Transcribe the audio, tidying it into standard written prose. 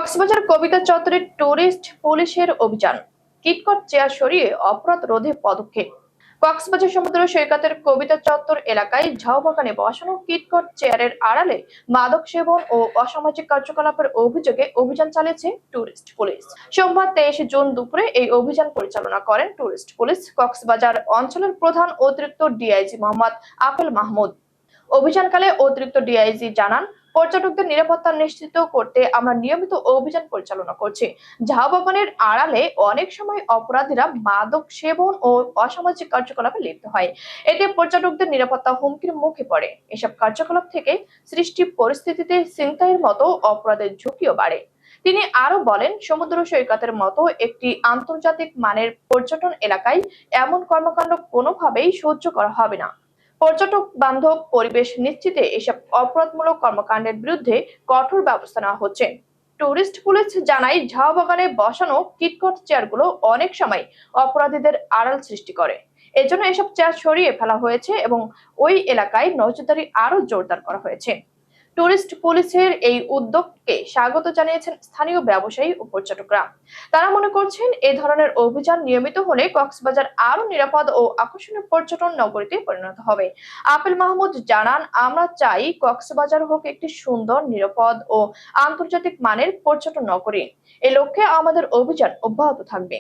কক্সবাজার কবিতা চত্বরে টুরিস্ট পুলিশের অভিযান, কিটকট চেয়ার সরিয়ে অপরাধ রোধে পদক্ষেপ। কক্সবাজার সমুদ্র সৈকতের কবিতা চত্বর এলাকায় ঝাউবাগানে বসানো কিটকট চেয়ারের আড়ালে মাদক সেবন ও অসামাজিক কার্যকলাপের অভিযোগে অভিযান চালিয়েছে টুরিস্ট পুলিশ। সোমবার 23 জুন দুপুরে এই অভিযান পরিচালনা করেন টুরিস্ট পুলিশ কক্সবাজার অঞ্চলের প্রধান অতিরিক্ত ডিআইজি মোহাম্মদ আফেল মাহমুদ। অভিযানকালে অতিরিক্ত ডিআইজি জানান, পর্যটকদের নিরাপত্তা নিশ্চিত করতে আমরা নিয়মিত অভিযান পরিচালনা করছি। ঝাউবাগানের আড়ালে অনেক সময় অপরাধীরা মাদক সেবন ও অসামাজিক কার্যকলাপে লিপ্ত হয়। এতে পর্যটকদের নিরাপত্তা হুমকির মুখে পড়ে। এসব কার্যকলাপ থেকে সৃষ্টি পরিস্থিতিতে ছিনতাইয়ের মতো অপরাধের ঝুঁকিও বাড়ে। তিনি আরো বলেন, সমুদ্র সৈকতের মতো একটি আন্তর্জাতিক মানের পর্যটন এলাকায় এমন কর্মকাণ্ড কোনোভাবেই সহ্য করা হবে না। পর্যটক বান্ধব পরিবেশ নিশ্চিতে এসব অপরাধমূলক কর্মকাণ্ডের বিরুদ্ধে কঠোর ব্যবস্থা নেওয়া হচ্ছে। টুরিস্ট পুলিশ জানায়, ঝাউবাগানে বসানো কিটকট চেয়ারগুলো অনেক সময় অপরাধীদের আড়াল সৃষ্টি করে। এজন্য এসব চেয়ার সরিয়ে ফেলা হয়েছে এবং ওই এলাকায় নজরদারি আরো জোরদার করা হয়েছে। টুরিস্ট পুলিশের এই উদ্যোগকে স্বাগত জানিয়েছেন স্থানীয় ব্যবসায়ী ও পর্যটকরা। তারা মনে করছেন, এই ধরনের অভিযান নিয়মিত হলে কক্সবাজার আরো নিরাপদ ও আকর্ষণীয় পর্যটন নগরীতে পরিণত হবে। আফেল মাহমুদ জানান, আমরা চাই কক্সবাজার হোক একটি সুন্দর, নিরাপদ ও আন্তর্জাতিক মানের পর্যটন নগরী। এ লক্ষ্যে আমাদের অভিযান অব্যাহত থাকবে।